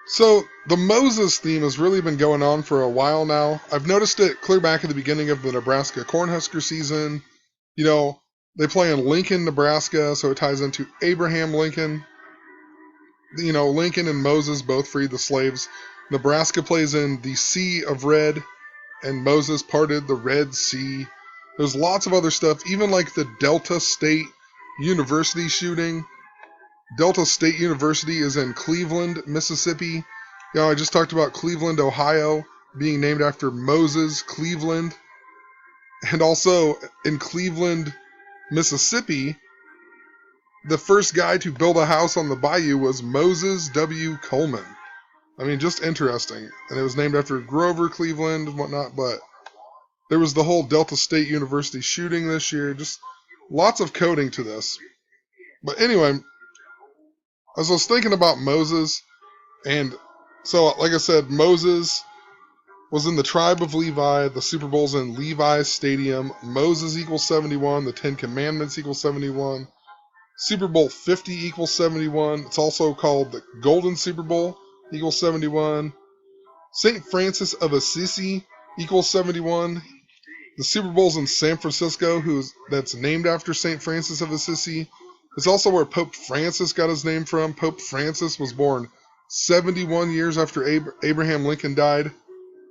So the Moses theme has really been going on for a while now. I've noticed it clear back at the beginning of the Nebraska Cornhusker season. You know, they play in Lincoln, Nebraska, so it ties into Abraham Lincoln. Lincoln and Moses both freed the slaves. Nebraska plays in the Sea of Red, and Moses parted the Red Sea. There's lots of other stuff, even like the Delta State University shooting. Delta State University is in Cleveland, Mississippi. I just talked about Cleveland, Ohio, being named after Moses Cleveland. And also in Cleveland, Mississippi, the first guy to build a house on the bayou was Moses W. Coleman. I mean, just interesting. And it was named after Grover Cleveland and whatnot, but there was the whole Delta State University shooting this year. Just lots of coding to this. But anyway, as I was thinking about Moses, and so, like I said, Moses was in the tribe of Levi. The Super Bowl's in Levi's Stadium. Moses equals 71. The Ten Commandments equals 71. Super Bowl 50 equals 71. It's also called the Golden Super Bowl equals 71. St. Francis of Assisi equals 71. The Super Bowl's in San Francisco, that's named after St. Francis of Assisi. It's also where Pope Francis got his name from. Pope Francis was born 71 years after Abraham Lincoln died.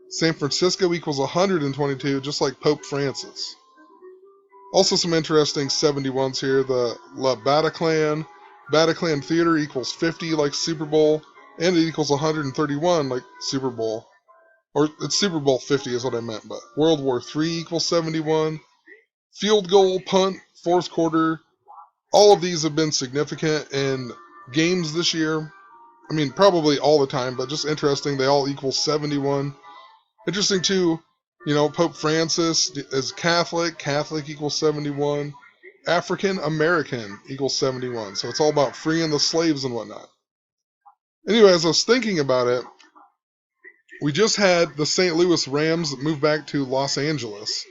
San Francisco equals 122, just like Pope Francis. Also some interesting 71s here. The La Bataclan. Bataclan Theater equals 50 like Super Bowl. And it equals 131 like Super Bowl. Or it's Super Bowl 50 is what I meant. But World War III equals 71. Field goal, punt, fourth quarter. All of these have been significant in games this year. I mean, probably all the time, but just interesting. They all equal 71. Interesting, too, Pope Francis is Catholic. Catholic equals 71. African American equals 71. So it's all about freeing the slaves and whatnot. Anyway, as I was thinking about it, we just had the St. Louis Rams move back to Los Angeles.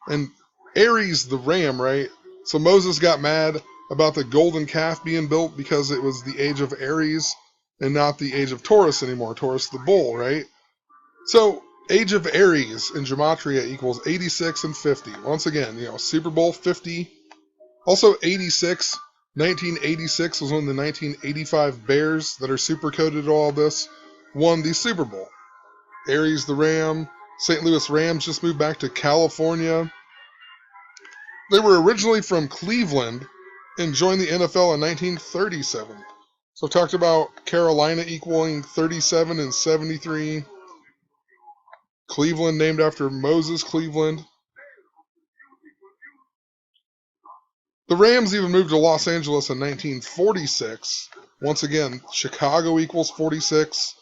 And Aries, the ram, right? So Moses got mad about the golden calf being built because it was the age of Aries and not the age of Taurus anymore. Taurus the bull, right? So age of Aries in Gematria equals 86 and 50. Once again, Super Bowl 50. Also 86. 1986 was when the 1985 Bears that are super coded to all this won the Super Bowl. Aries the Ram. St. Louis Rams just moved back to California. They were originally from Cleveland and joined the NFL in 1937. So I've talked about Carolina equaling 37 and 73. Cleveland named after Moses Cleveland. The Rams even moved to Los Angeles in 1946. Once again, Chicago equals 46.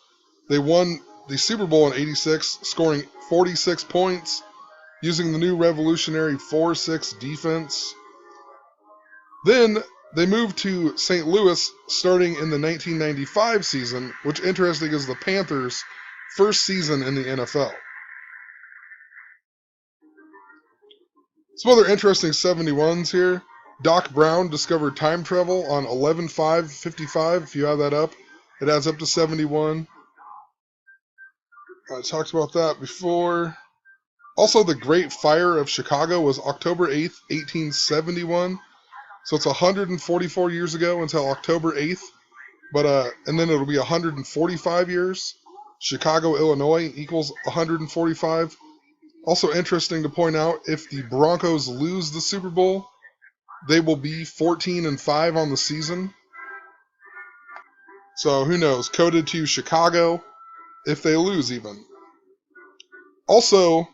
They won the Super Bowl in 86, scoring 46 points using the new revolutionary 4-6 defense. Then they moved to St. Louis starting in the 1995 season, which interesting is the Panthers' first season in the NFL. Some other interesting 71s here. Doc Brown discovered time travel on 11/5/55. If you have that up, it adds up to 71. I talked about that before. Also, the Great Fire of Chicago was October 8th, 1871. So it's 144 years ago until October 8th. And then it'll be 145 years. Chicago, Illinois equals 145. Also interesting to point out, if the Broncos lose the Super Bowl, they will be 14-5 on the season. So who knows? Coded to Chicago if they lose even. Also,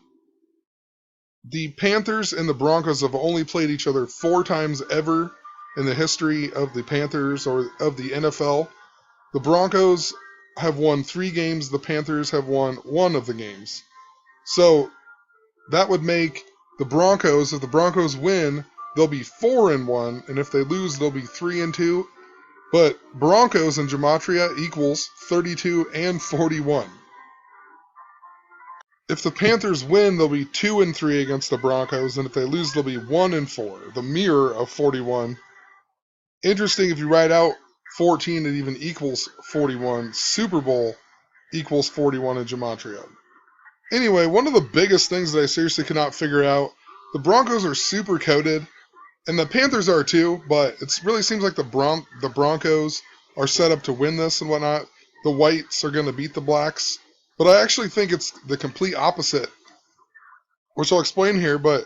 the Panthers and the Broncos have only played each other 4 times ever in the history of the Panthers or of the NFL. The Broncos have won 3 games. The Panthers have won 1 of the games. So that would make the Broncos, if the Broncos win, they'll be 4-1, and if they lose, they'll be 3-2. But Broncos in Gematria equals 32 and 41. If the Panthers win, they'll be 2-3 against the Broncos, and if they lose, they'll be 1-4, the mirror of 41. Interesting, if you write out 14, it even equals 41. Super Bowl equals 41 in gematria. Anyway, one of the biggest things that I seriously cannot figure out, the Broncos are super coated, and the Panthers are too, but it really seems like the Broncos are set up to win this and whatnot. The whites are going to beat the blacks. But I actually think it's the complete opposite, which I'll explain here. But,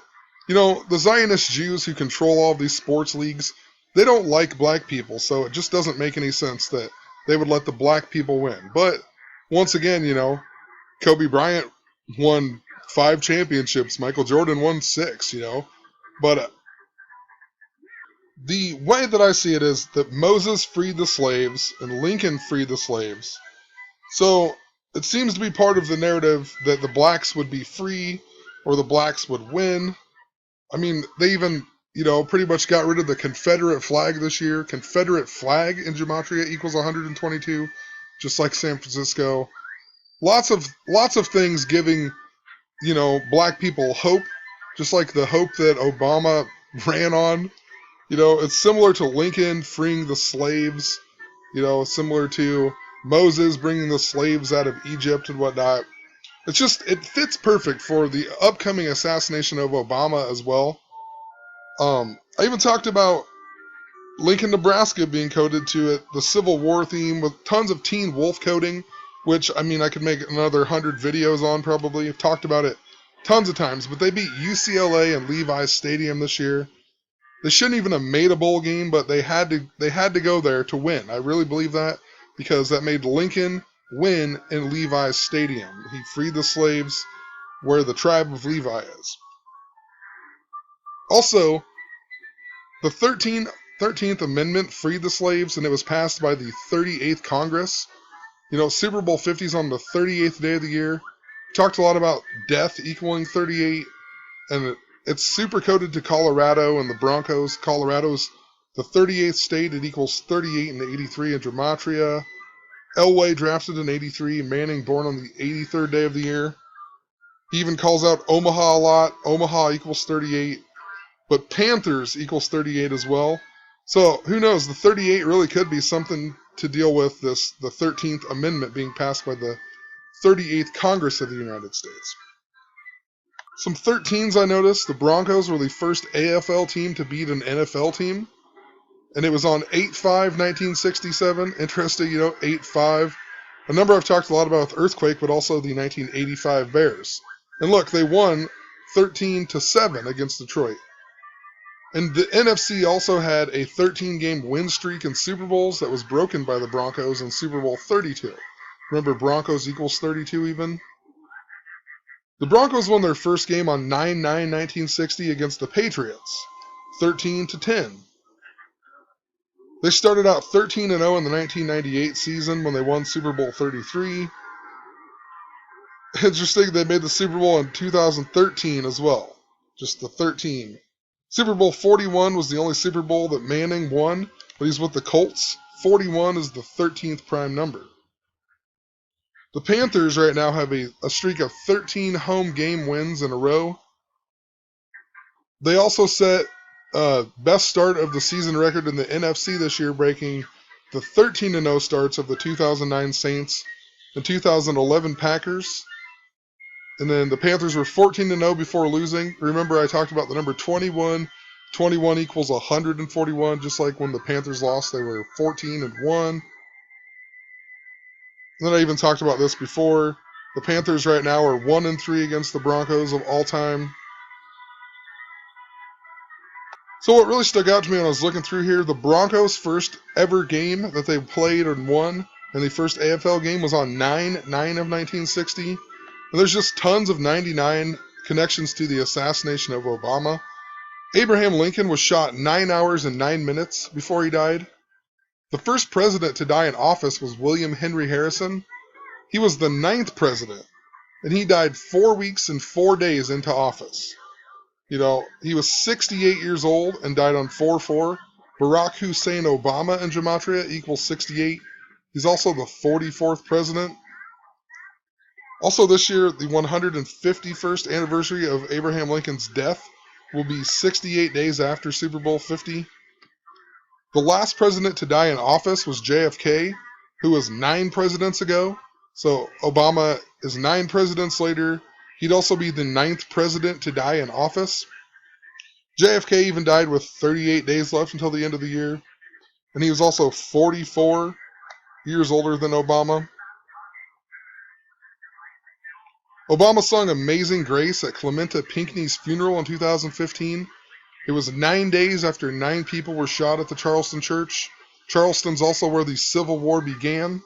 the Zionist Jews who control all of these sports leagues, they don't like black people, so it just doesn't make any sense that they would let the black people win. But, once again, Kobe Bryant won 5 championships. Michael Jordan won 6, But the way that I see it is that Moses freed the slaves and Lincoln freed the slaves. So it seems to be part of the narrative that the blacks would be free or the blacks would win. I mean, they even, pretty much got rid of the Confederate flag this year. Confederate flag in gematria equals 122, just like San Francisco. Lots of things giving, black people hope, just like the hope that Obama ran on. It's similar to Lincoln freeing the slaves, similar to Moses bringing the slaves out of Egypt and whatnot. It fits perfect for the upcoming assassination of Obama as well. I even talked about Lincoln, Nebraska being coded to it, the Civil War theme with tons of Teen Wolf coding, which, I could make another 100 videos on probably. I've talked about it tons of times, but they beat UCLA and Levi's Stadium this year. They shouldn't even have made a bowl game, but they had to go there to win. I really believe that because that made Lincoln win in Levi's Stadium. He freed the slaves where the tribe of Levi is. Also, the 13th Amendment freed the slaves, and it was passed by the 38th Congress. Super Bowl 50 is on the 38th day of the year. Talked a lot about death equaling 38, and it's super coded to Colorado and the Broncos. Colorado's the 38th state. It equals 38 and 83 in gematria. Elway drafted in 83. Manning born on the 83rd day of the year. He even calls out Omaha a lot. Omaha equals 38. But Panthers equals 38 as well. So who knows? The 38 really could be something to deal with the 13th Amendment being passed by the 38th Congress of the United States. Some 13s I noticed. The Broncos were the first AFL team to beat an NFL team. And it was on 8/5/1967. Interesting, 8/5. A number I've talked a lot about with Earthquake, but also the 1985 Bears. And look, they won 13-7 against Detroit. And the NFC also had a 13-game win streak in Super Bowls that was broken by the Broncos in Super Bowl 32. Remember, Broncos equals 32 even? The Broncos won their first game on 9/9/1960 against the Patriots, 13-10. They started out 13-0 in the 1998 season when they won Super Bowl 33. Interesting, they made the Super Bowl in 2013 as well, just the 13. Super Bowl 41 was the only Super Bowl that Manning won, but he's with the Colts. 41 is the 13th prime number. The Panthers right now have a streak of 13 home game wins in a row. They also set best start of the season record in the NFC this year, breaking the 13-0 starts of the 2009 Saints and 2011 Packers. And then the Panthers were 14-0 before losing. Remember, I talked about the number 21. 21 equals 141, just like when the Panthers lost, they were 14-1. And then I even talked about this before. The Panthers right now are 1-3 against the Broncos of all time. So what really stuck out to me when I was looking through here, the Broncos' first ever game that they played and won, and the first AFL game was on 9/9/1960. And there's just tons of 99 connections to the assassination of Obama. Abraham Lincoln was shot 9 hours and 9 minutes before he died. The first president to die in office was William Henry Harrison. He was the 9th president, and he died 4 weeks and 4 days into office. He was 68 years old and died on 4/4. Barack Hussein Obama in gematria equals 68. He's also the 44th president. Also this year, the 151st anniversary of Abraham Lincoln's death will be 68 days after Super Bowl 50. The last president to die in office was JFK, who was 9 presidents ago. So Obama is 9 presidents later. He'd also be the 9th president to die in office. JFK even died with 38 days left until the end of the year. And he was also 44 years older than Obama. Obama sung Amazing Grace at Clementa Pinckney's funeral in 2015. It was 9 days after 9 people were shot at the Charleston church. Charleston's also where the Civil War began.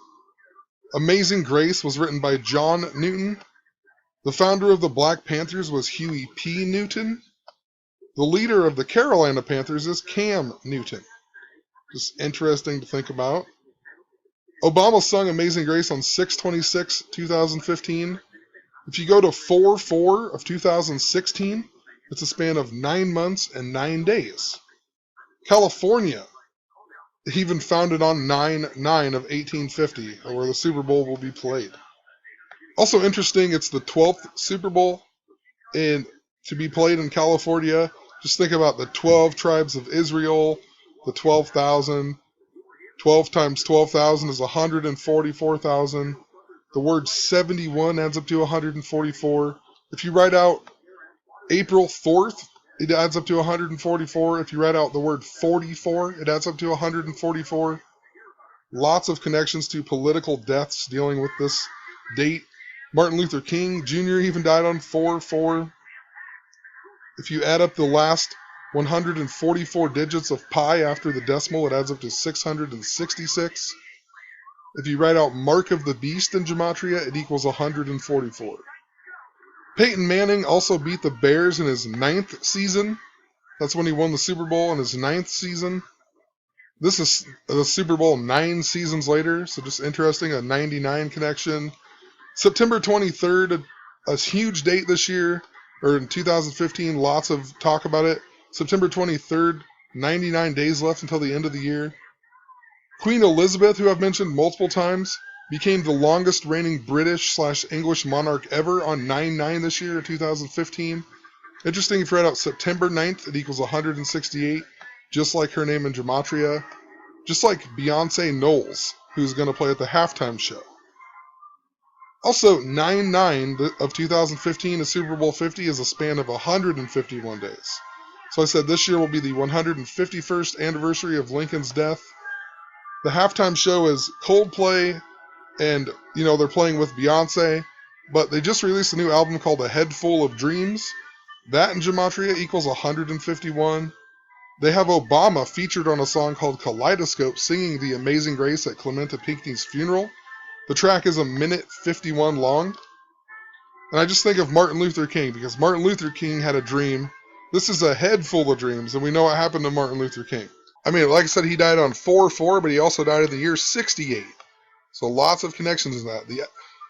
Amazing Grace was written by John Newton. The founder of the Black Panthers was Huey P. Newton. The leader of the Carolina Panthers is Cam Newton. Just interesting to think about. Obama sung Amazing Grace on 6/26/2015. If you go to 4/4 of 2016, it's a span of 9 months and 9 days. California, even founded on 9/9 of 1850, where the Super Bowl will be played. Also interesting, it's the 12th Super Bowl to be played in California. Just think about the 12 tribes of Israel, the 12,000. 12 times 12,000 is 144,000. The word 71 adds up to 144. If you write out April 4th, it adds up to 144. If you write out the word 44, it adds up to 144. Lots of connections to political deaths dealing with this date. Martin Luther King Jr. even died on 4/4. If you add up the last 144 digits of pi after the decimal, it adds up to 666. If you write out Mark of the Beast in gematria, it equals 144. Peyton Manning also beat the Bears in his 9th season. That's when he won the Super Bowl in his 9th season. This is the Super Bowl 9 seasons later, so just interesting, a 99 connection. September 23rd, a huge date this year, or in 2015, lots of talk about it. September 23rd, 99 days left until the end of the year. Queen Elizabeth, who I've mentioned multiple times, became the longest reigning British/English monarch ever on 9/9 this year, 2015. Interesting, if you write out September 9th, it equals 168, just like her name in gematria. Just like Beyonce Knowles, who's going to play at the halftime show. Also, 9/9 of 2015 to Super Bowl 50 is a span of 151 days. So I said this year will be the 151st anniversary of Lincoln's death. The halftime show is Coldplay, and, they're playing with Beyonce, but they just released a new album called A Head Full of Dreams. That in gematria equals 151. They have Obama featured on a song called Kaleidoscope singing the Amazing Grace at Clementa Pinckney's funeral. The track is 1:51 long. And I just think of Martin Luther King, because Martin Luther King had a dream. This is a head full of dreams, and we know what happened to Martin Luther King. I mean, like I said, he died on 4/4, but he also died in the year 68. So lots of connections in that.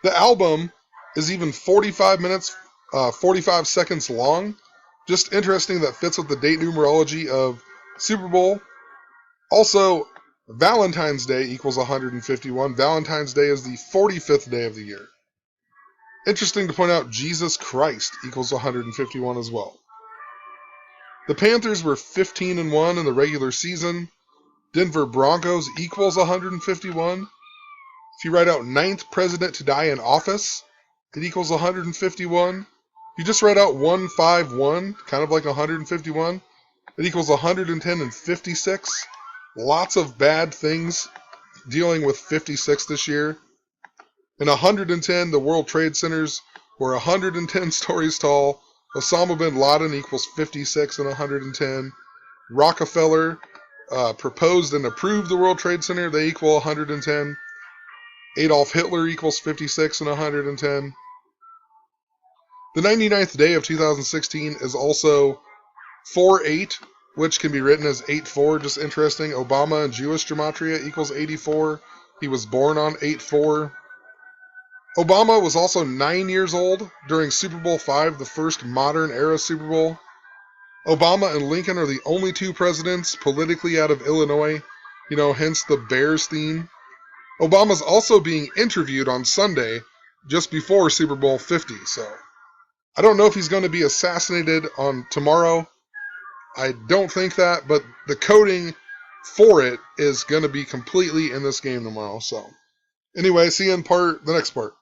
The album is even 45 minutes, 45 seconds long. Just interesting, that fits with the date numerology of Super Bowl. Also, Valentine's Day equals 151. Valentine's Day is the 45th day of the year. Interesting to point out, Jesus Christ equals 151 as well. The Panthers were 15-1 in the regular season. Denver Broncos equals 151. If you write out 9th president to die in office, it equals 151. If you just write out 151, kind of like 151, it equals 110 and 56. Lots of bad things dealing with 56 this year. In 110, the World Trade Centers were 110 stories tall. Osama bin Laden equals 56 and 110. Rockefeller proposed and approved the World Trade Center. They equal 110. Adolf Hitler equals 56 and 110. The 99th day of 2016 is also 4/8, which can be written as 8/4. Just interesting. Obama in Jewish gematria equals 84. He was born on 8/4. Obama was also 9 years old during Super Bowl V, the first modern era Super Bowl. Obama and Lincoln are the only 2 presidents politically out of Illinois, hence the Bears theme. Obama's also being interviewed on Sunday, just before Super Bowl 50, so I don't know if he's going to be assassinated on tomorrow. I don't think that, but the coding for it is going to be completely in this game tomorrow, so Anyway, see you in the next part.